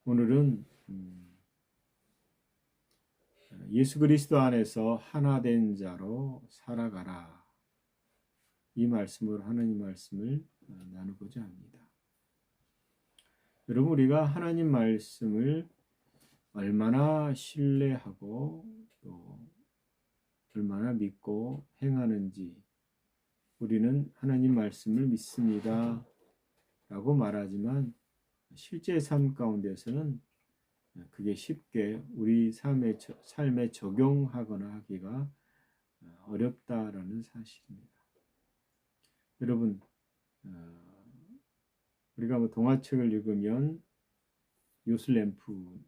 오늘은 예수 그리스도 안에서 하나 된 자로 살아가라. 이 말씀으로 하나님 말씀을 나누고자 합니다. 여러분, 우리가 하나님 말씀을 얼마나 신뢰하고 또 얼마나 믿고 행하는지, 우리는 하나님 말씀을 믿습니다 라고 말하지만 실제 삶 가운데서는 그게 쉽게 우리 삶에 적용하거나 하기가 어렵다라는 사실입니다. 여러분, 우리가 동화책을 읽으면 요슬램프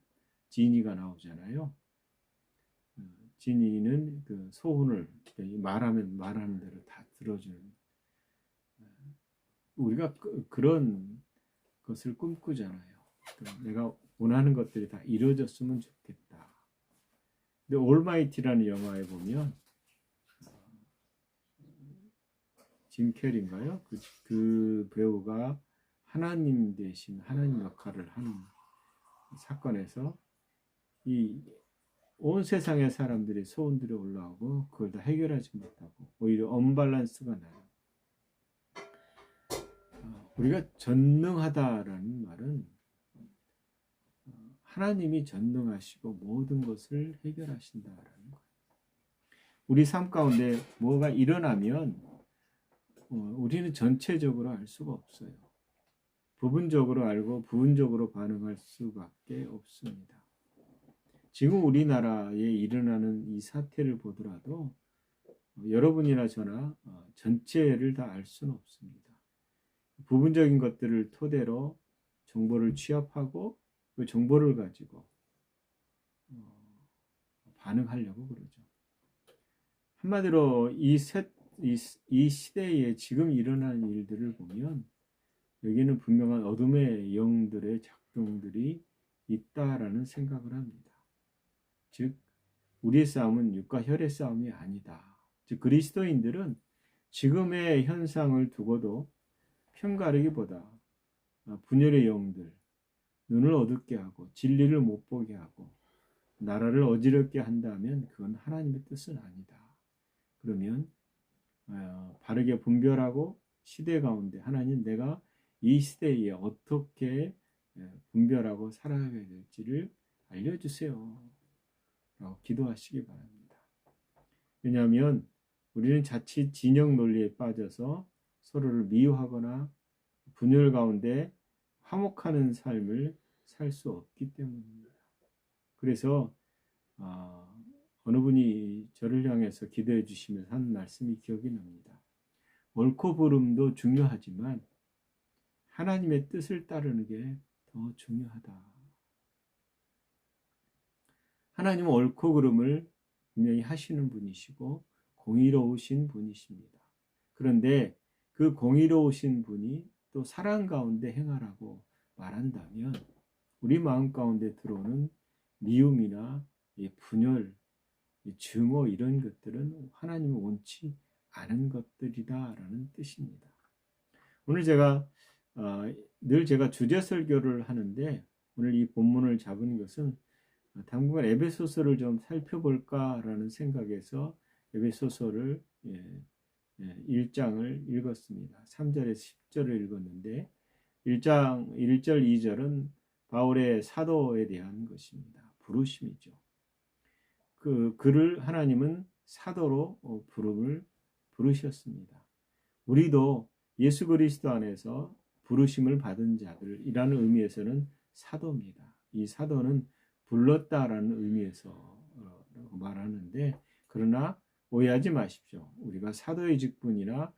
지니가 나오잖아요. 지니는 그 소원을 말하면 말하는 대로 다 들어주는, 우리가 그런 것을 꿈꾸잖아요. 내가 원하는 것들이 다 이루어졌으면 좋겠다. 근데 올마이티라는 영화에 보면 짐 캐리인가요? 그 배우가 하나님 대신 하나님 역할을 하는 사건에서 이 온 세상의 사람들이 소원들이 올라오고 그걸 다 해결하지 못하고 오히려 언밸런스가 나요. 우리가 전능하다라는 말은 하나님이 전능하시고 모든 것을 해결하신다라는 거예요. 우리 삶 가운데 뭐가 일어나면 우리는 전체적으로 알 수가 없어요. 부분적으로 알고 부분적으로 반응할 수밖에 없습니다. 지금 우리나라에 일어나는 이 사태를 보더라도 여러분이나 저나 전체를 다 알 수는 없습니다. 부분적인 것들을 토대로 정보를 취합하고 그 정보를 가지고 반응하려고 그러죠. 한마디로 이 시대에 지금 일어나는 일들을 보면 여기는 분명한 어둠의 영들의 작동들이 있다라는 생각을 합니다. 즉 우리의 싸움은 육과 혈의 싸움이 아니다. 즉 그리스도인들은 지금의 현상을 두고도 편가르기보다 분열의 영들, 눈을 어둡게 하고 진리를 못 보게 하고 나라를 어지럽게 한다면 그건 하나님의 뜻은 아니다. 그러면 바르게 분별하고 시대 가운데 하나님, 내가 이 시대에 어떻게 분별하고 살아가야 될지를 알려주세요 라고 기도하시기 바랍니다. 왜냐하면 우리는 자칫 진영 논리에 빠져서 서로를 미워하거나 분열 가운데 화목하는 삶을 살 수 없기 때문입니다. 그래서 어느 분이 저를 향해서 기도해 주시면서 한 말씀이 기억이 납니다. 옳고 그름도 중요하지만 하나님의 뜻을 따르는 게 더 중요하다. 하나님은 옳고 그름을 분명히 하시는 분이시고 공의로우신 분이십니다. 그런데 그 공의로우신 분이 또 사랑 가운데 행하라고 말한다면 우리 마음 가운데 들어오는 미움이나 분열, 증오 이런 것들은 하나님이 원치 않은 것들이다라는 뜻입니다. 오늘 늘 제가 주제 설교를 하는데 오늘 이 본문을 잡은 것은 당분간 에베소서를 좀 살펴볼까라는 생각에서 에베소서를 1장을 읽었습니다. 3절에서 10절을 읽었는데 1장 1절 2절은 바울의 사도에 대한 것입니다. 부르심이죠. 그를 하나님은 사도로 부르셨습니다. 우리도 예수 그리스도 안에서 부르심을 받은 자들이라는 의미에서는 사도입니다. 이 사도는 불렀다라는 의미에서 말하는데, 그러나 오해하지 마십시오. 우리가 사도의 직분이나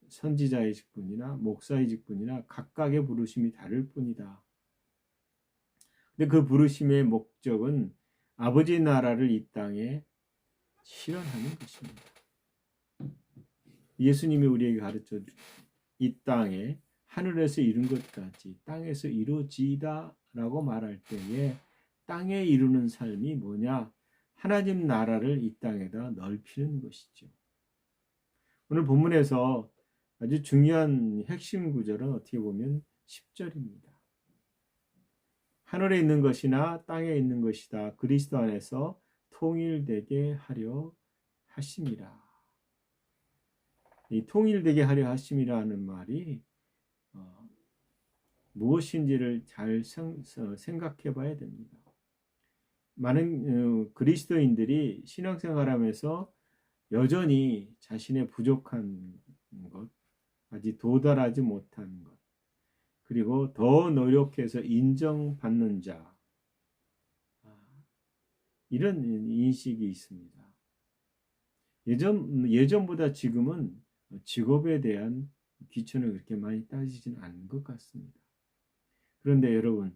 선지자의 직분이나 목사의 직분이나 각각의 부르심이 다를 뿐이다. 근데 그 부르심의 목적은 아버지 나라를 이 땅에 실현하는 것입니다. 예수님이 우리에게 가르쳐 이 땅에 하늘에서 이룬 것 같이 땅에서 이루어지다 라고 말할 때에 땅에 이루는 삶이 뭐냐? 하나님 나라를 이 땅에다 넓히는 것이죠. 오늘 본문에서 아주 중요한 핵심 구절은 어떻게 보면 10절입니다. 하늘에 있는 것이나 땅에 있는 것이다 그리스도 안에서 통일되게 하려 하심이라. 이 통일되게 하려 하심이라는 말이 무엇인지를 잘 생각해 봐야 됩니다. 많은 그리스도인들이 신앙생활하면서 여전히 자신의 부족한 것, 아직 도달하지 못한 것, 그리고 더 노력해서 인정받는 자, 이런 인식이 있습니다. 예전보다 지금은 직업에 대한 기준을 그렇게 많이 따지진 않은 것 같습니다. 그런데 여러분,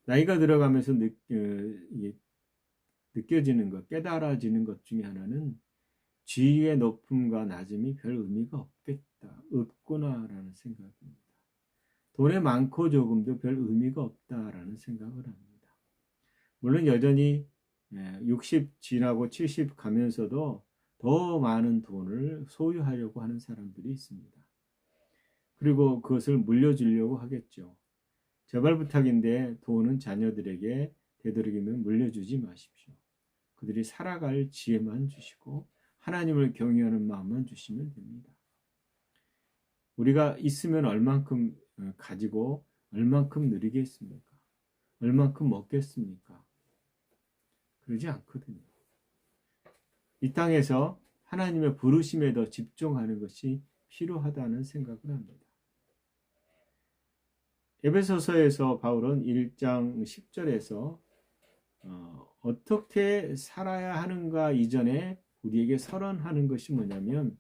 나이가 들어가면서 느껴지는 것, 깨달아지는 것 중에 하나는 지위의 높음과 낮음이 별 의미가 없구나라는 생각입니다. 돈의 많고 적음도 별 의미가 없다라는 생각을 합니다. 물론 여전히 60 지나고 70 가면서도 더 많은 돈을 소유하려고 하는 사람들이 있습니다. 그리고 그것을 물려주려고 하겠죠. 제발 부탁인데 돈은 자녀들에게 되도록이면 물려주지 마십시오. 그들이 살아갈 지혜만 주시고 하나님을 경외하는 마음만 주시면 됩니다. 우리가 있으면 얼만큼 가지고 얼만큼 누리겠습니까? 얼만큼 먹겠습니까? 그러지 않거든요. 이 땅에서 하나님의 부르심에 더 집중하는 것이 필요하다는 생각을 합니다. 에베소서에서 바울은 1장 10절에서 어떻게 살아야 하는가 이전에 우리에게 선언하는 것이 뭐냐면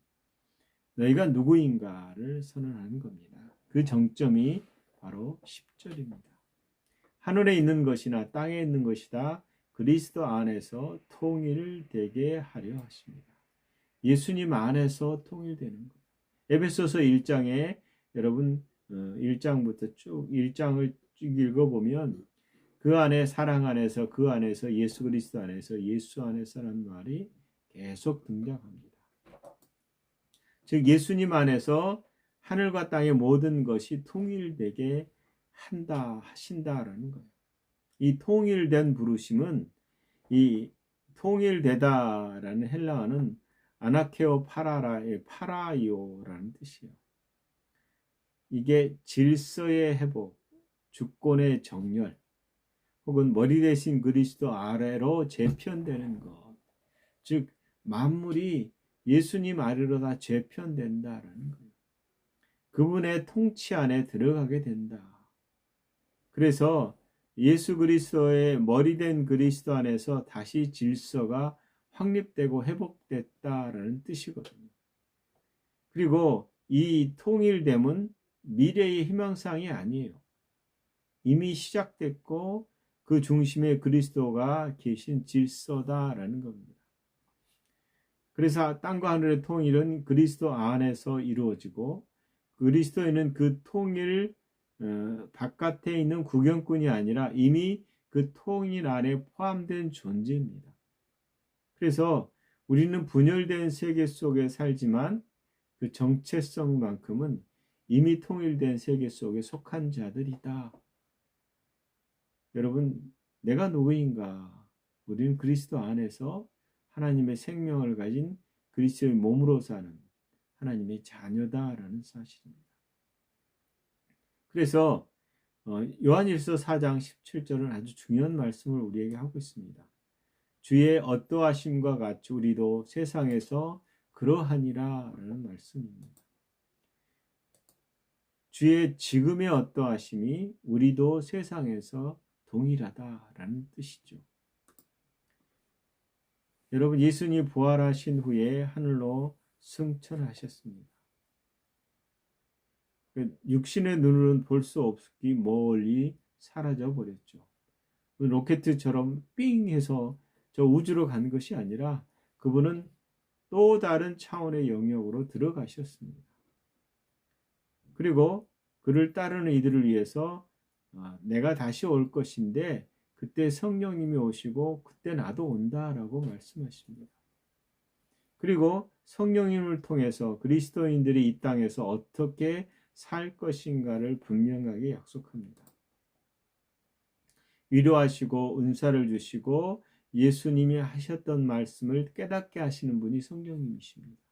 너희가 누구인가를 선언하는 겁니다. 그 정점이 바로 10절입니다. 하늘에 있는 것이나 땅에 있는 것이다 그리스도 안에서 통일되게 하려 하십니다. 예수님 안에서 통일되는 것. 에베소서 1장에 여러분 1장부터 쭉 1장을 쭉 읽어보면 그 안에 사랑 안에서 그 안에서 예수 그리스도 안에서 예수 안에서라는 말이 계속 등장합니다. 즉 예수님 안에서 하늘과 땅의 모든 것이 통일되게 하신다라는 거예요. 이 통일된 부르심은 이 통일되다라는 헬라어는 아나케오 파라라의 파라이오라는 뜻이에요. 이게 질서의 회복, 주권의 정렬, 혹은 머리 대신 그리스도 아래로 재편되는 것. 즉 만물이 예수님 아래로 다 재편된다라는 거예요. 그분의 통치 안에 들어가게 된다. 그래서 예수 그리스도의 머리 된 그리스도 안에서 다시 질서가 확립되고 회복됐다라는 뜻이거든요. 그리고 이 통일됨은 미래의 희망상이 아니에요. 이미 시작됐고 그 중심에 그리스도가 계신 질서다라는 겁니다. 그래서 땅과 하늘의 통일은 그리스도 안에서 이루어지고 그리스도에는 그 통일 바깥에 있는 구경꾼이 아니라 이미 그 통일 안에 포함된 존재입니다. 그래서 우리는 분열된 세계 속에 살지만 그 정체성만큼은 이미 통일된 세계 속에 속한 자들이다. 여러분, 내가 누구인가? 우리는 그리스도 안에서 하나님의 생명을 가진 그리스도의 몸으로 사는 하나님의 자녀다라는 사실입니다. 그래서 요한일서 4장 17절은 아주 중요한 말씀을 우리에게 하고 있습니다. 주의 어떠하심과 같이 우리도 세상에서 그러하니라 라는 말씀입니다. 주의 지금의 어떠하심이 우리도 세상에서 동일하다라는 뜻이죠. 여러분, 예수님 부활하신 후에 하늘로 승천하셨습니다. 육신의 눈으로는 볼 수 없기 멀리 사라져 버렸죠. 로켓처럼 삥 해서 저 우주로 간 것이 아니라 그분은 또 다른 차원의 영역으로 들어가셨습니다. 그리고 그를 따르는 이들을 위해서 내가 다시 올 것인데 그때 성령님이 오시고 그때 나도 온다라고 말씀하십니다. 그리고 성령님을 통해서 그리스도인들이 이 땅에서 어떻게 살 것인가를 분명하게 약속합니다. 위로하시고 은사를 주시고 예수님이 하셨던 말씀을 깨닫게 하시는 분이 성령님이십니다.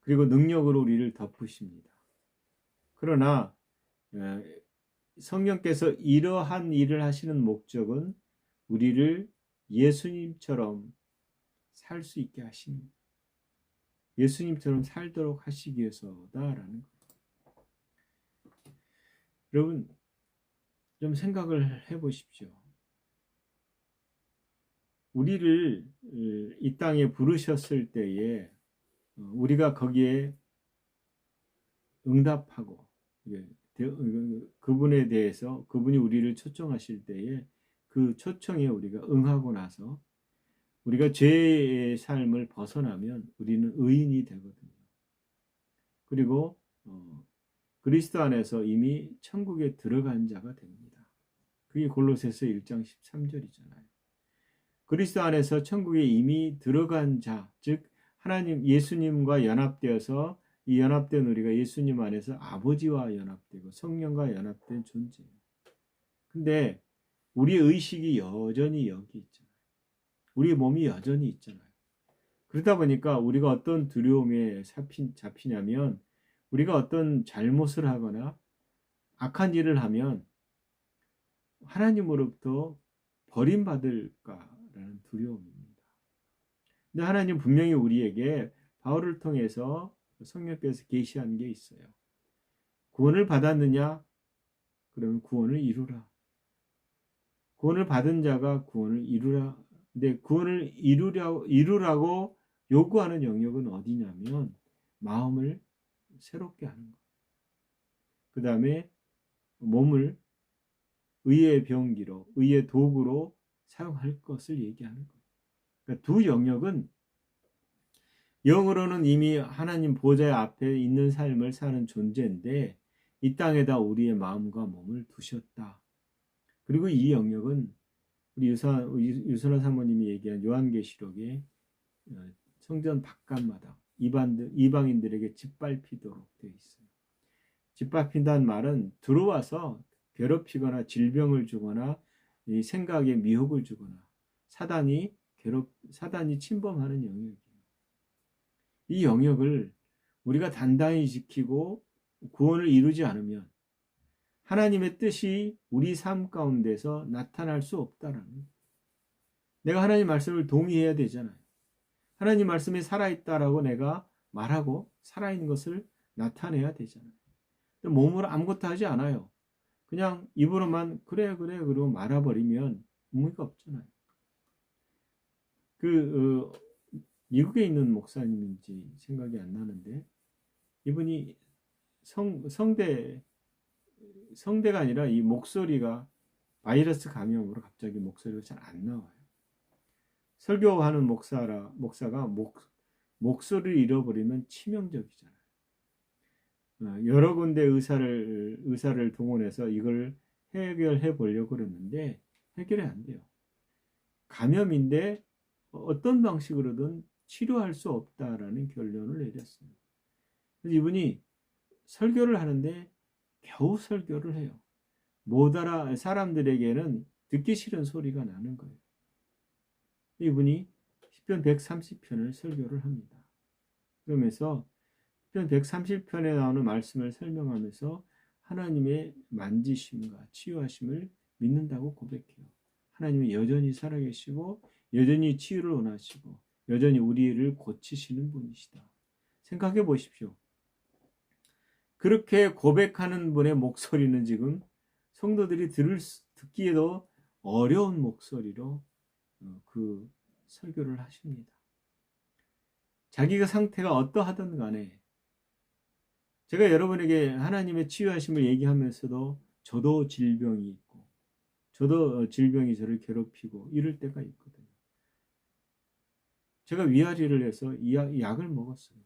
그리고 능력으로 우리를 덮으십니다. 그러나 성령께서 이러한 일을 하시는 목적은 우리를 예수님처럼 살 수 있게 하십니다. 예수님처럼 살도록 하시기 위해서다라는 거예요. 여러분 좀 생각을 해보십시오. 우리를 이 땅에 부르셨을 때에 우리가 거기에 응답하고 그분에 대해서 그분이 우리를 초청하실 때에 그 초청에 우리가 응하고 나서 우리가 죄의 삶을 벗어나면 우리는 의인이 되거든요. 그리고 그리스도 안에서 이미 천국에 들어간 자가 됩니다. 그게 골로새서 1장 13절이잖아요. 그리스도 안에서 천국에 이미 들어간 자, 즉 하나님 예수님과 연합되어서 이 연합된 우리가 예수님 안에서 아버지와 연합되고 성령과 연합된 존재예요. 근데 우리의 의식이 여전히 여기 있잖아요. 우리 몸이 여전히 있잖아요. 그러다 보니까 우리가 어떤 두려움에 잡히냐면 우리가 어떤 잘못을 하거나 악한 일을 하면 하나님으로부터 버림받을까라는 두려움입니다. 근데 하나님 분명히 우리에게 바울을 통해서 성령께서 계시한 게 있어요. 구원을 받았느냐? 그러면 구원을 이루라. 구원을 받은 자가 구원을 이루라. 근데 구원을 이루라고 요구하는 영역은 어디냐면 마음을 새롭게 하는 것. 그 다음에 몸을 의의 병기로, 의의 도구로 사용할 것을 얘기하는 거예요. 그러니까 두 영역은 영으로는 이미 하나님 보좌 앞에 있는 삶을 사는 존재인데 이 땅에다 우리의 마음과 몸을 두셨다. 그리고 이 영역은 우리 유선아 사모님이 얘기한 요한계시록에 성전 바깥마다 이방인들에게 짓밟히도록 되어 있어요. 짓밟힌다는 말은 들어와서 괴롭히거나 질병을 주거나 이 생각에 미혹을 주거나 사단이 침범하는 영역이에요. 이 영역을 우리가 단단히 지키고 구원을 이루지 않으면 하나님의 뜻이 우리 삶 가운데서 나타날 수 없다라는 거예요. 내가 하나님 말씀을 동의해야 되잖아요. 하나님 말씀이 살아있다라고 내가 말하고 살아있는 것을 나타내야 되잖아요. 몸으로 아무것도 하지 않아요. 그냥 입으로만 그래 그러고 말아버리면 의미가 없잖아요. 미국에 있는 목사님인지 생각이 안 나는데 이분이 성대가 아니라 이 목소리가 바이러스 감염으로 갑자기 목소리가 잘 안 나와요. 설교하는 목사가 목소리를 잃어버리면 치명적이잖아요. 여러 군데 의사를 동원해서 이걸 해결해 보려고 그러는데 해결이 안 돼요. 감염인데 어떤 방식으로든 치료할 수 없다라는 결론을 내렸어요. 그래서 이분이 설교를 하는데 겨우 설교를 해요. 못 알아 사람들에게는 듣기 싫은 소리가 나는 거예요. 이분이 시편 130편을 설교를 합니다. 그러면서 시편 130편에 나오는 말씀을 설명하면서 하나님의 만지심과 치유하심을 믿는다고 고백해요. 하나님이 여전히 살아계시고 여전히 치유를 원하시고 여전히 우리를 고치시는 분이시다. 생각해 보십시오. 그렇게 고백하는 분의 목소리는 지금 성도들이 듣기에도 어려운 목소리로 그 설교를 하십니다. 자기가 상태가 어떠하든 간에 제가 여러분에게 하나님의 치유하심을 얘기하면서도 저도 질병이 있고 저도 질병이 저를 괴롭히고 이럴 때가 있거든요. 제가 위아리를 해서 약을 먹었어요.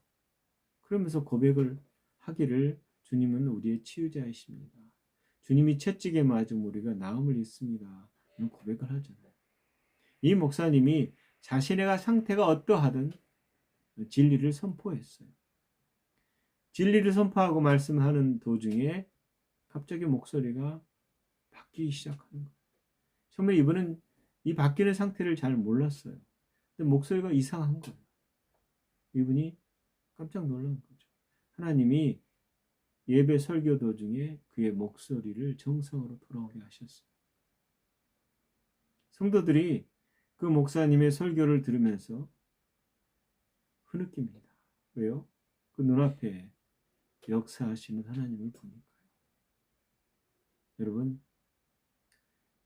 그러면서 고백을 하기를 주님은 우리의 치유자이십니다. 주님이 채찍에 맞은 우리가 나음을 입습니다. 이런 고백을 하잖아요. 이 목사님이 자신의 상태가 어떠하든 진리를 선포했어요. 진리를 선포하고 말씀하는 도중에 갑자기 목소리가 바뀌기 시작하는 거예요. 처음에 이분은 이 바뀌는 상태를 잘 몰랐어요. 근데 목소리가 이상한 거예요. 이분이 깜짝 놀란 거죠. 하나님이 예배 설교 도중에 그의 목소리를 정상으로 돌아오게 하셨어요. 성도들이 그 목사님의 설교를 들으면서 흐느낍니다. 왜요? 그 눈앞에 역사하시는 하나님을 보니까요. 여러분,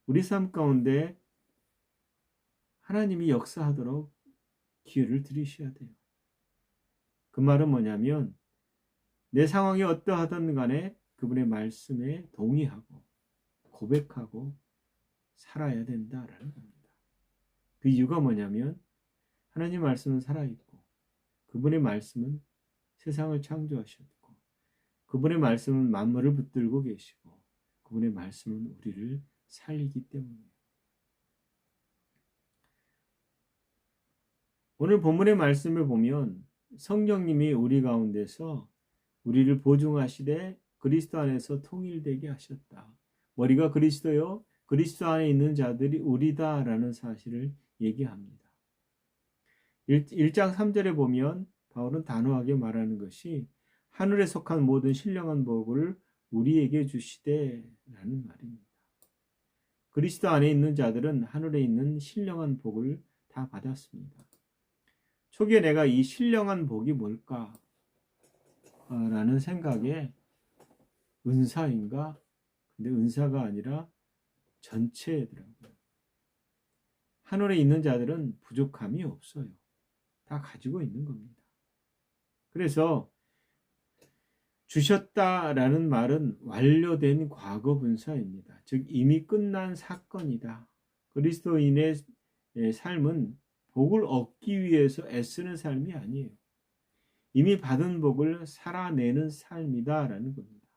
우리 삶 가운데 하나님이 역사하도록 기회를 드리셔야 돼요. 그 말은 뭐냐면 내 상황이 어떠하든 간에 그분의 말씀에 동의하고 고백하고 살아야 된다라는 겁니다. 그 이유가 뭐냐면 하나님 말씀은 살아있고 그분의 말씀은 세상을 창조하셨고 그분의 말씀은 만물을 붙들고 계시고 그분의 말씀은 우리를 살리기 때문이에요. 오늘 본문의 말씀을 보면 성령님이 우리 가운데서 우리를 보증하시되 그리스도 안에서 통일되게 하셨다. 머리가 그리스도요, 그리스도 안에 있는 자들이 우리다라는 사실을 얘기합니다. 1장 3절에 보면 바울은 단호하게 말하는 것이 하늘에 속한 모든 신령한 복을 우리에게 주시되라는 말입니다. 그리스도 안에 있는 자들은 하늘에 있는 신령한 복을 다 받았습니다. 초기에 내가 이 신령한 복이 뭘까? 라는 생각에 은사인가? 근데 은사가 아니라 전체더라고요. 하늘에 있는 자들은 부족함이 없어요. 다 가지고 있는 겁니다. 그래서 주셨다라는 말은 완료된 과거 분사입니다. 즉 이미 끝난 사건이다. 그리스도인의 삶은 복을 얻기 위해서 애쓰는 삶이 아니에요. 이미 받은 복을 살아내는 삶이다라는 겁니다.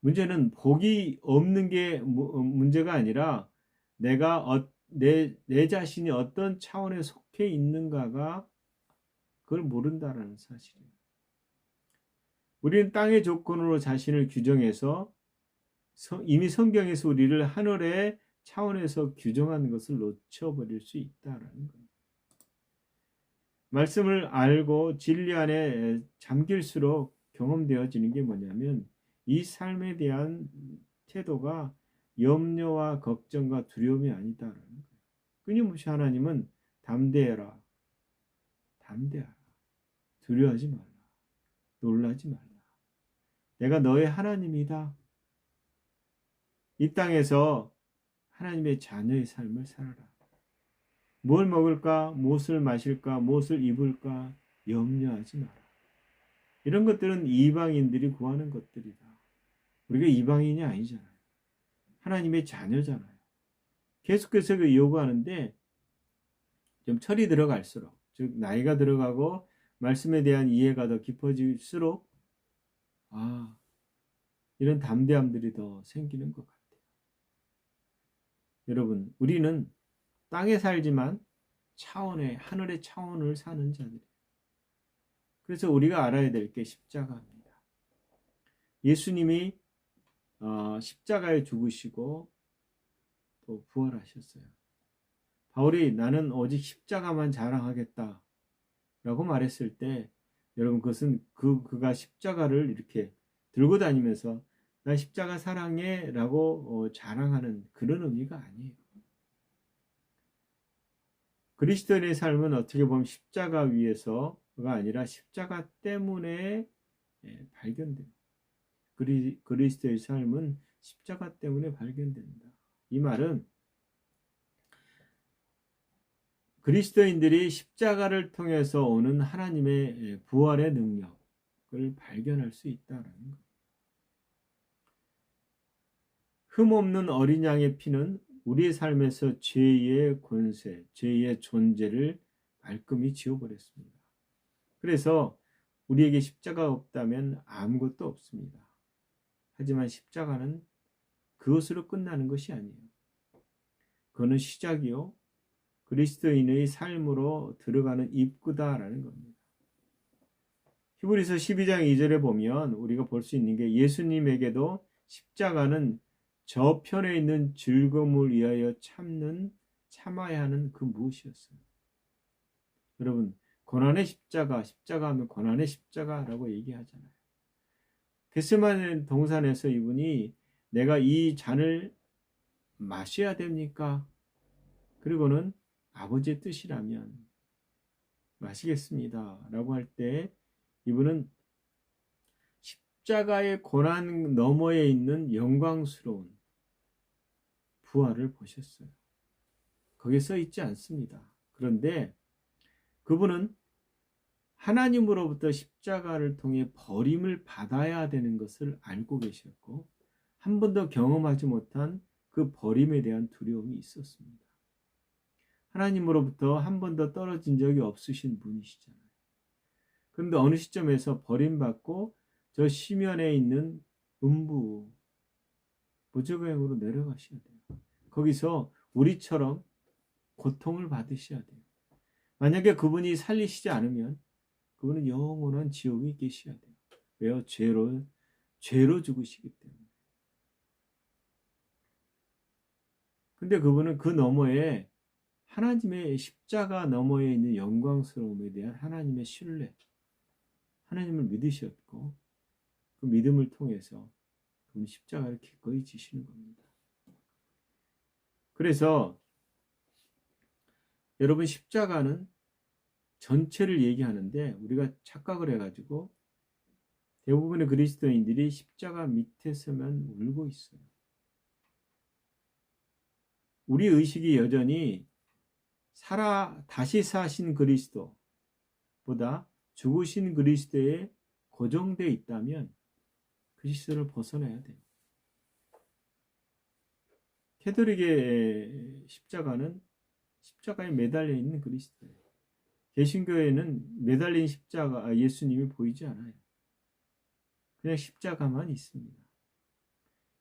문제는 복이 없는 게 문제가 아니라 내가 내 자신이 어떤 차원에 속해 있는가가 그걸 모른다라는 사실이에요. 우리는 땅의 조건으로 자신을 규정해서 이미 성경에서 우리를 하늘의 차원에서 규정하는 것을 놓쳐버릴 수 있다라는 겁니다. 말씀을 알고 진리 안에 잠길수록 경험되어지는 게 뭐냐면 이 삶에 대한 태도가 염려와 걱정과 두려움이 아니다라는 거예요. 끊임없이 하나님은 담대해라. 담대하라. 두려워하지 말라. 놀라지 말라. 내가 너의 하나님이다. 이 땅에서 하나님의 자녀의 삶을 살아라. 뭘 먹을까? 무엇을 마실까? 무엇을 입을까? 염려하지 마라. 이런 것들은 이방인들이 구하는 것들이다. 우리가 이방인이 아니잖아요. 하나님의 자녀잖아요. 계속해서 그 요구하는데 좀 철이 들어갈수록, 즉 나이가 들어가고 말씀에 대한 이해가 더 깊어질수록 이런 담대함들이 더 생기는 것 같아요. 여러분, 우리는 땅에 살지만 하늘의 차원을 사는 자들이에요. 그래서 우리가 알아야 될 게 십자가입니다. 예수님이 십자가에 죽으시고 또 부활하셨어요. 바울이 나는 오직 십자가만 자랑하겠다 라고 말했을 때 여러분 그것은 그가 십자가를 이렇게 들고 다니면서 나 십자가 사랑해 라고 자랑하는 그런 의미가 아니에요. 그리스도인의 삶은 어떻게 보면 십자가 위에서가 아니라 십자가 때문에 발견돼요. 그리스도의 삶은 십자가 때문에 발견된다. 이 말은 그리스도인들이 십자가를 통해서 오는 하나님의 부활의 능력을 발견할 수 있다는 것. 흠없는 어린 양의 피는 우리의 삶에서 죄의 권세, 죄의 존재를 말끔히 지워버렸습니다. 그래서 우리에게 십자가가 없다면 아무것도 없습니다. 하지만 십자가는 그것으로 끝나는 것이 아니에요. 그거는 시작이요. 그리스도인의 삶으로 들어가는 입구다라는 겁니다. 히브리서 12장 2절에 보면 우리가 볼 수 있는 게 예수님에게도 십자가는 저편에 있는 즐거움을 위하여 참아야 하는 그 무엇이었어요? 여러분, 고난의 십자가, 십자가 하면 고난의 십자가라고 얘기하잖아요. 겟세마네 동산에서 이분이 내가 이 잔을 마셔야 됩니까? 그리고는 아버지의 뜻이라면 마시겠습니다. 라고 할 때 이분은 십자가의 고난 너머에 있는 영광스러운 부활을 보셨어요. 거기에 써 있지 않습니다. 그런데 그분은 하나님으로부터 십자가를 통해 버림을 받아야 되는 것을 알고 계셨고 한 번도 경험하지 못한 그 버림에 대한 두려움이 있었습니다. 하나님으로부터 한 번도 떨어진 적이 없으신 분이시잖아요. 그런데 어느 시점에서 버림받고 저 시면에 있는 음부 무저갱으로 내려가셔야 돼요. 거기서 우리처럼 고통을 받으셔야 돼요. 만약에 그분이 살리시지 않으면 그분은 영원한 지옥에 계셔야 돼요. 왜요? 죄로 죽으시기 때문에. 근데 그분은 그 너머에 하나님의 십자가 너머에 있는 영광스러움에 대한 하나님의 신뢰, 하나님을 믿으셨고 그 믿음을 통해서 그분이 십자가를 기꺼이 지시는 겁니다. 그래서 여러분 십자가는 전체를 얘기하는데 우리가 착각을 해가지고 대부분의 그리스도인들이 십자가 밑에서만 울고 있어요. 우리 의식이 여전히 다시 사신 그리스도보다 죽으신 그리스도에 고정되어 있다면 그리스도를 벗어나야 돼요. 캐톨릭의 십자가는 십자가에 매달려 있는 그리스도예요. 개신교에는 매달린 십자가 예수님이 보이지 않아요. 그냥 십자가만 있습니다.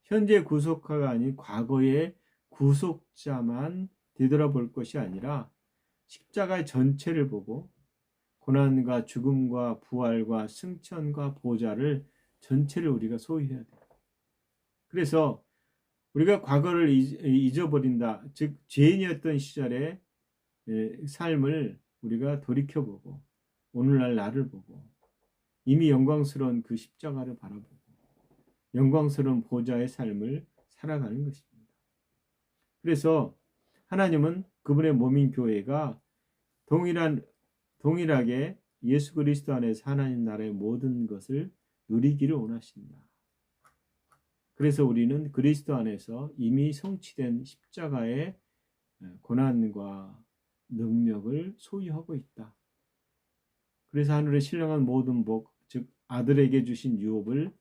현재 구속화가 아닌 과거의 구속자만 되돌아볼 것이 아니라 십자가의 전체를 보고 고난과 죽음과 부활과 승천과 보좌를 전체를 우리가 소유해야 돼요. 그래서 우리가 과거를 잊어버린다. 즉 죄인이었던 시절의 삶을 우리가 돌이켜보고 오늘날 나를 보고 이미 영광스러운 그 십자가를 바라보고 영광스러운 보좌의 삶을 살아가는 것입니다. 그래서 하나님은 그분의 몸인 교회가 동일하게 예수 그리스도 안에서 하나님 나라의 모든 것을 누리기를 원하신다. 그래서 우리는 그리스도 안에서 이미 성취된 십자가의 고난과 능력을 소유하고 있다. 그래서 하늘의 신령한 모든 복, 즉 아들에게 주신 유업을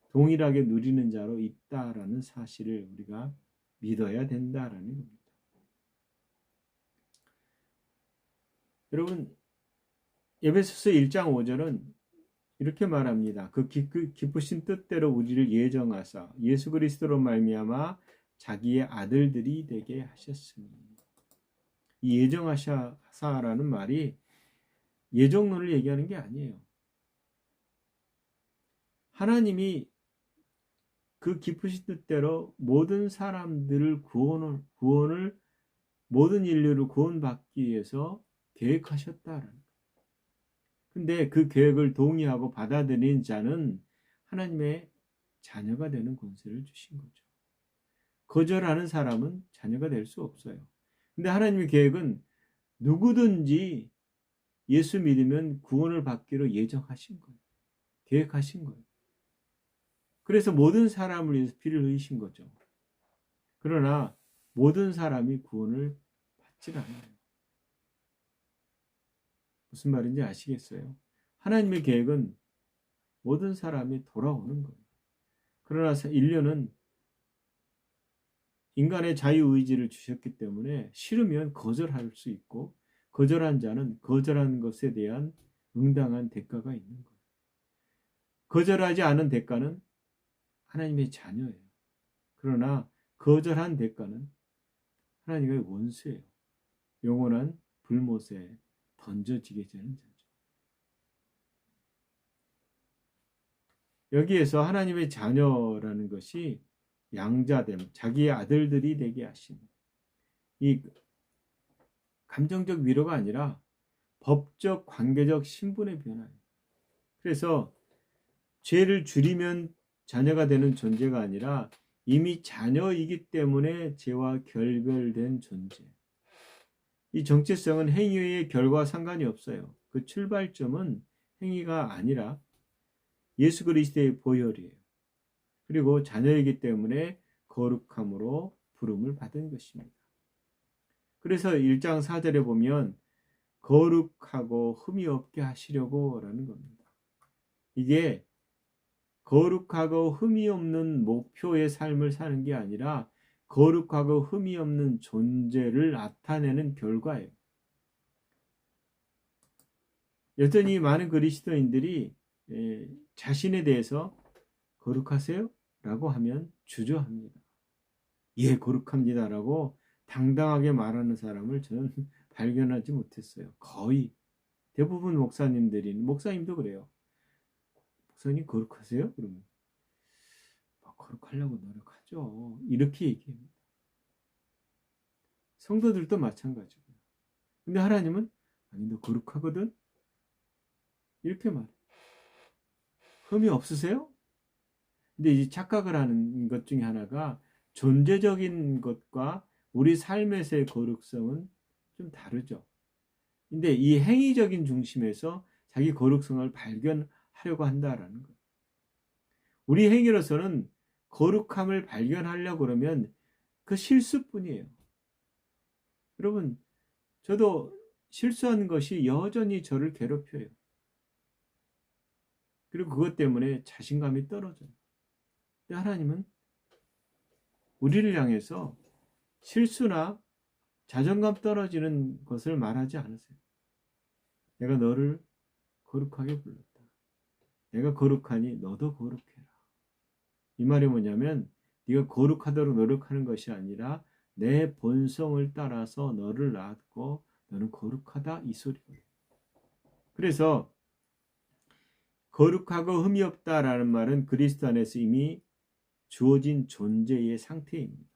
동일하게 누리는 자로 있다라는 사실을 우리가 믿어야 된다라는 겁니다. 여러분, 에베소서 1장 5절은 이렇게 말합니다. 그 기쁘신 뜻대로 우리를 예정하사 예수 그리스도로 말미암아 자기의 아들들이 되게 하셨으니. 이 예정하사라는 말이 예정론을 얘기하는 게 아니에요. 하나님이 그 기쁘신 뜻대로 모든 사람들을 구원을 모든 인류를 구원받기 위해서 계획하셨다라는 거예요. 근데 그 계획을 동의하고 받아들인 자는 하나님의 자녀가 되는 권세를 주신 거죠. 거절하는 사람은 자녀가 될 수 없어요. 근데 하나님의 계획은 누구든지 예수 믿으면 구원을 받기로 예정하신 거예요. 계획하신 거예요. 그래서 모든 사람을 위해서 피를 흘리신 거죠. 그러나 모든 사람이 구원을 받지 않아요. 무슨 말인지 아시겠어요? 하나님의 계획은 모든 사람이 돌아오는 거예요. 그러나 인류는 인간의 자유의지를 주셨기 때문에 싫으면 거절할 수 있고 거절한 자는 거절한 것에 대한 응당한 대가가 있는 거예요. 거절하지 않은 대가는 하나님의 자녀예요. 그러나 거절한 대가는 하나님의 원수예요. 영원한 불못에 던져지게 되는 자죠. 여기에서 하나님의 자녀라는 것이 양자됨, 자기의 아들들이 되게 하심. 이 감정적 위로가 아니라 법적 관계적 신분의 변화예요. 그래서 죄를 줄이면 자녀가 되는 존재가 아니라 이미 자녀이기 때문에 죄와 결별된 존재. 이 정체성은 행위의 결과와 상관이 없어요. 그 출발점은 행위가 아니라 예수 그리스도의 보혈이에요. 그리고 자녀이기 때문에 거룩함으로 부름을 받은 것입니다. 그래서 1장 4절에 보면 거룩하고 흠이 없게 하시려고 라는 겁니다. 이게 거룩하고 흠이 없는 목표의 삶을 사는 게 아니라 거룩하고 흠이 없는 존재를 나타내는 결과예요. 여전히 많은 그리스도인들이 자신에 대해서 거룩하세요? 라고 하면 주저합니다. 예, 거룩합니다. 라고 당당하게 말하는 사람을 저는 발견하지 못했어요. 거의 대부분 목사님도 그래요. 목사님 거룩하세요? 그러면 거룩하려고 노력하죠. 이렇게 얘기합니다. 성도들도 마찬가지고요. 근데 하나님은 아니 너 거룩하거든? 이렇게 말해. 흠이 없으세요? 근데 이제 착각을 하는 것 중에 하나가 존재적인 것과 우리 삶에서의 거룩성은 좀 다르죠. 근데 이 행위적인 중심에서 자기 거룩성을 발견하려고 한다라는 거예요. 우리 행위로서는 거룩함을 발견하려고 그러면 그 실수뿐이에요. 여러분, 저도 실수한 것이 여전히 저를 괴롭혀요. 그리고 그것 때문에 자신감이 떨어져요. 근데 하나님은 우리를 향해서 실수나 자존감 떨어지는 것을 말하지 않으세요. 내가 너를 거룩하게 불렀다. 내가 거룩하니 너도 거룩해라. 이 말이 뭐냐면 네가 거룩하도록 노력하는 것이 아니라 내 본성을 따라서 너를 낳았고 너는 거룩하다 이 소리예요. 그래서 거룩하고 흠이 없다라는 말은 그리스도 안에서 이미 주어진 존재의 상태입니다.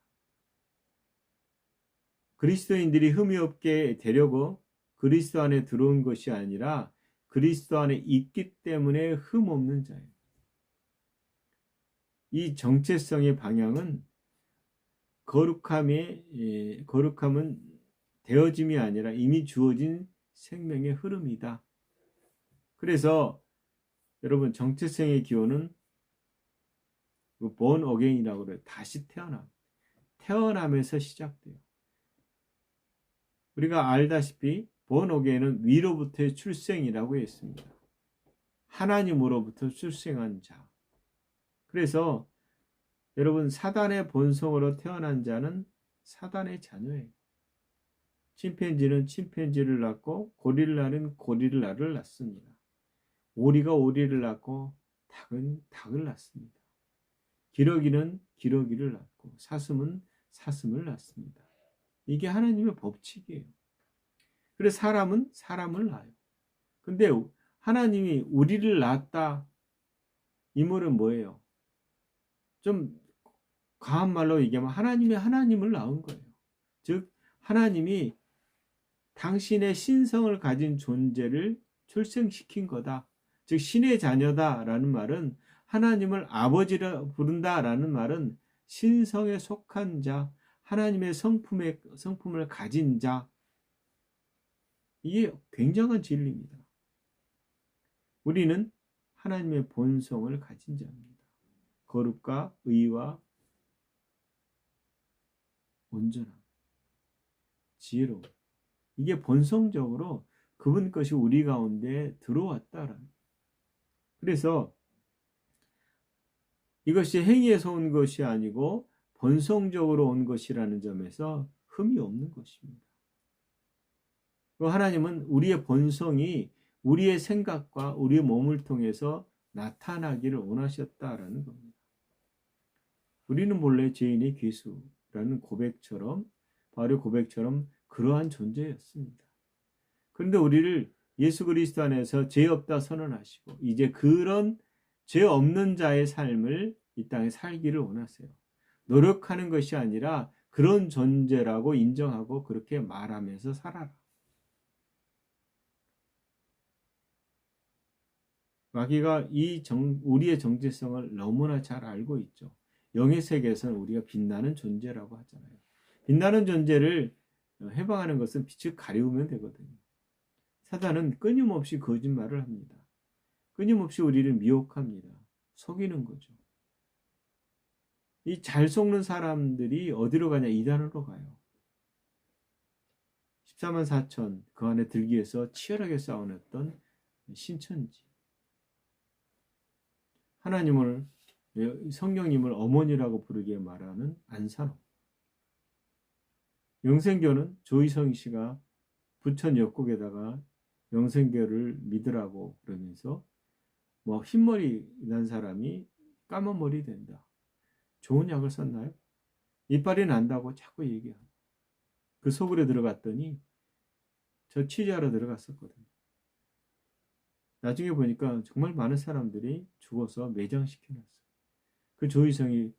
그리스도인들이 흠이 없게 되려고 그리스도 안에 들어온 것이 아니라 그리스도 안에 있기 때문에 흠 없는 자예요. 이 정체성의 방향은 거룩함은 되어짐이 아니라 이미 주어진 생명의 흐름이다. 그래서 여러분 정체성의 기호는 born again이라고 그래요. 다시 태어남에서 시작돼요. 우리가 알다시피 born again은 위로부터의 출생이라고 했습니다. 하나님으로부터 출생한 자. 그래서 여러분 사단의 본성으로 태어난 자는 사단의 자녀예요. 침팬지는 침팬지를 낳고 고릴라는 고릴라를 낳습니다. 오리가 오리를 낳고 닭은 닭을 낳습니다. 기러기는 기러기를 낳고 사슴은 사슴을 낳습니다. 이게 하나님의 법칙이에요. 그래서 사람은 사람을 낳아요. 근데 하나님이 우리를 낳았다 이 말은 뭐예요? 좀 과한 말로 얘기하면 하나님이 하나님을 낳은 거예요. 즉 하나님이 당신의 신성을 가진 존재를 출생시킨 거다. 즉 신의 자녀다라는 말은 하나님을 아버지라 부른다라는 말은 신성에 속한 자, 하나님의 성품을 가진 자. 이게 굉장한 진리입니다. 우리는 하나님의 본성을 가진 자입니다. 거룩과 의와 온전함, 지혜로움. 이게 본성적으로 그분 것이 우리 가운데 들어왔다라는. 그래서 이것이 행위에서 온 것이 아니고 본성적으로 온 것이라는 점에서 흠이 없는 것입니다. 하나님은 우리의 본성이 우리의 생각과 우리의 몸을 통해서 나타나기를 원하셨다라는 겁니다. 우리는 본래 죄인의 괴수라는 고백처럼 바울의 고백처럼 그러한 존재였습니다. 그런데 우리를 예수 그리스도 안에서 죄 없다 선언하시고 이제 그런 죄 없는 자의 삶을 이 땅에 살기를 원하세요. 노력하는 것이 아니라 그런 존재라고 인정하고 그렇게 말하면서 살아라. 마귀가 우리의 정체성을 너무나 잘 알고 있죠. 영의 세계에서는 우리가 빛나는 존재라고 하잖아요. 빛나는 존재를 해방하는 것은 빛을 가리우면 되거든요. 사단은 끊임없이 거짓말을 합니다. 끊임없이 우리를 미혹합니다. 속이는 거죠. 이 잘 속는 사람들이 어디로 가냐? 이단으로 가요. 14만 4천 그 안에 들기 위해서 치열하게 싸워냈던 신천지. 하나님을, 성령님을 어머니라고 부르게 말하는 안산호. 영생교는 조희성 씨가 부천 역곡에다가 영생교를 믿으라고 그러면서 뭐 흰머리 난 사람이 까만 머리 된다. 좋은 약을 썼나요? 이빨이 난다고 자꾸 얘기하고 그 속으로 들어갔더니 저 취재하러 들어갔었거든요. 나중에 보니까 정말 많은 사람들이 죽어서 매장시켜놨어요. 그 조희성이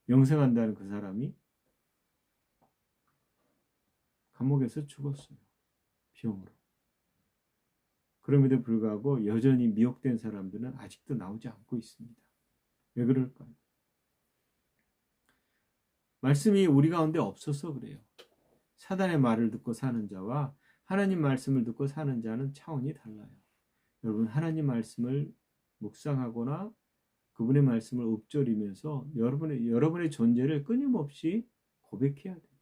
영생한다는 그 사람이 감옥에서 죽었어요. 병으로. 그럼에도 불구하고 여전히 미혹된 사람들은 아직도 나오지 않고 있습니다. 왜 그럴까요? 말씀이 우리 가운데 없어서 그래요. 사단의 말을 듣고 사는 자와 하나님 말씀을 듣고 사는 자는 차원이 달라요. 여러분, 하나님 말씀을 묵상하거나 그분의 말씀을 읊조리면서 여러분의 존재를 끊임없이 고백해야 돼요.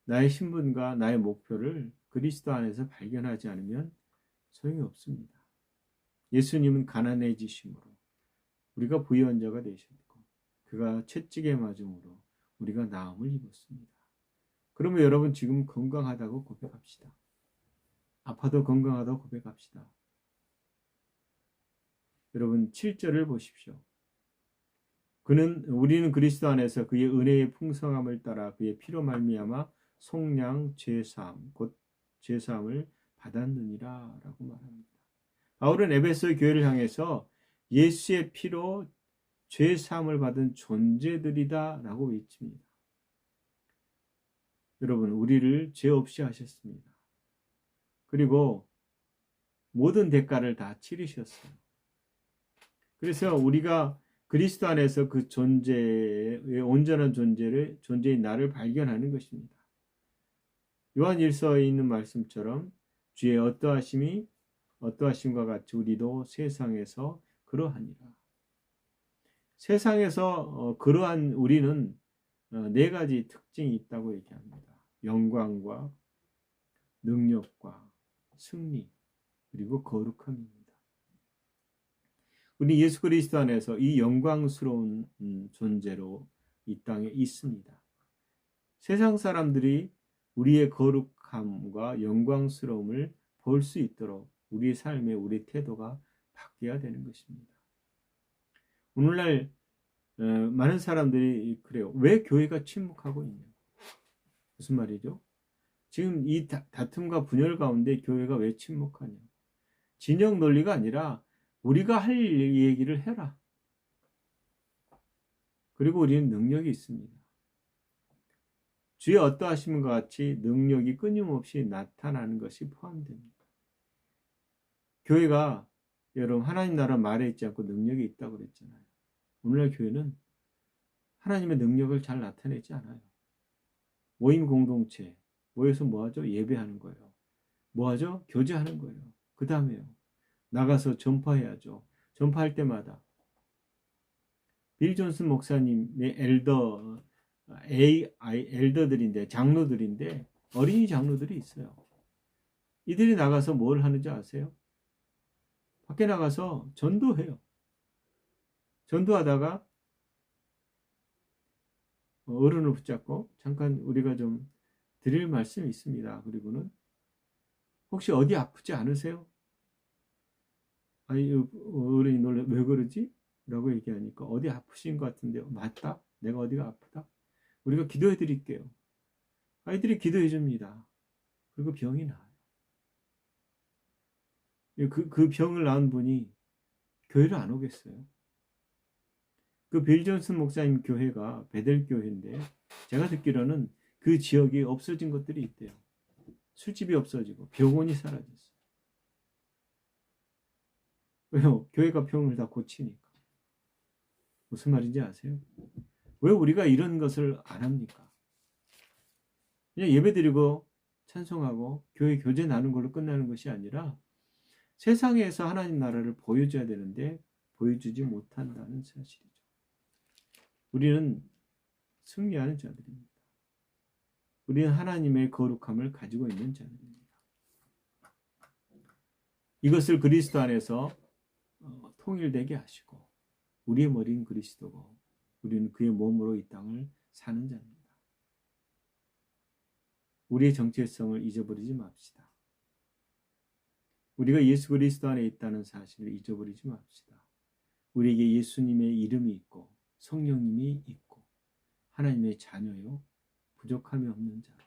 나의 신분과 나의 목표를 그리스도 안에서 발견하지 않으면 소용이 없습니다. 예수님은 가난해지심으로 우리가 부유한 자가 되셨고 그가 채찍에 맞음으로 우리가 나음을 입었습니다. 그러면 여러분 지금 건강하다고 고백합시다. 아파도 건강하다고 고백합시다. 여러분 7절을 보십시오. 우리는 그리스도 안에서 그의 은혜의 풍성함을 따라 그의 피로 말미암아 속량 죄사함 곧 죄사함을 받았느니라 라고 말합니다. 바울은 에베소 교회를 향해서 예수의 피로 죄사함을 받은 존재들이다 라고 외칩니다. 여러분, 우리를 죄 없이 하셨습니다. 그리고 모든 대가를 다 치르셨어요. 그래서 우리가 그리스도 안에서 그 존재의 온전한 존재의 나를 발견하는 것입니다. 요한일서에 있는 말씀처럼 주의 어떠하심과 같이 우리도 세상에서 그러하니라. 세상에서 그러한 우리는 네 가지 특징이 있다고 얘기합니다. 영광과 능력과 승리 그리고 거룩함입니다. 우리 예수 그리스도 안에서 이 영광스러운 존재로 이 땅에 있습니다. 세상 사람들이 우리의 거룩함과 영광스러움을 볼 수 있도록 우리의 삶에 우리 태도가 바뀌어야 되는 것입니다. 오늘날 많은 사람들이 그래요. 왜 교회가 침묵하고 있냐? 무슨 말이죠? 지금 이 다툼과 분열 가운데 교회가 왜 침묵하냐? 진영 논리가 아니라 우리가 할 얘기를 해라. 그리고 우리는 능력이 있습니다. 주의 어떠하심과 같이 능력이 끊임없이 나타나는 것이 포함됩니다. 교회가 여러분 하나님 나라 말에 있지 않고 능력이 있다고 그랬잖아요. 오늘날 교회는 하나님의 능력을 잘 나타내지 않아요. 모임 공동체 모여서 뭐하죠? 예배하는 거예요. 뭐하죠? 교제하는 거예요. 그 다음에요. 나가서 전파해야죠. 전파할 때마다 빌 존슨 목사님의 엘더들인데 장로들인데 어린이 장로들이 있어요. 이들이 나가서 뭘 하는지 아세요? 밖에 나가서 전도해요. 전도하다가 어른을 붙잡고 잠깐 우리가 좀 드릴 말씀이 있습니다. 그리고는 혹시 어디 아프지 않으세요? 아니 어른이 놀래 왜 그러지? 라고 얘기하니까 어디 아프신 것 같은데 맞다? 내가 어디가 아프다? 우리가 기도해 드릴게요. 아이들이 기도해 줍니다. 그리고 병이 나아요. 그 병을 낳은 분이 교회를 안 오겠어요? 그 빌 존슨 목사님 교회가 베델 교회인데 제가 듣기로는 그 지역이 없어진 것들이 있대요. 술집이 없어지고 병원이 사라졌어요. 왜요? 교회가 병을 다 고치니까. 무슨 말인지 아세요? 왜 우리가 이런 것을 안 합니까? 그냥 예배드리고 찬송하고 교회 교제 나누는 걸로 끝나는 것이 아니라 세상에서 하나님 나라를 보여줘야 되는데 보여주지 못한다는 사실이죠. 우리는 승리하는 자들입니다. 우리는 하나님의 거룩함을 가지고 있는 자들입니다. 이것을 그리스도 안에서 통일되게 하시고 우리의 머리는 그리스도고 우리는 그의 몸으로 이 땅을 사는 자입니다. 우리의 정체성을 잊어버리지 맙시다. 우리가 예수 그리스도 안에 있다는 사실을 잊어버리지 맙시다. 우리에게 예수님의 이름이 있고 성령님이 있고 하나님의 자녀요 부족함이 없는 자로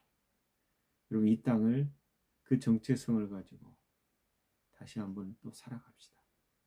여러분 이 땅을 그 정체성을 가지고 다시 한번 또 살아갑시다.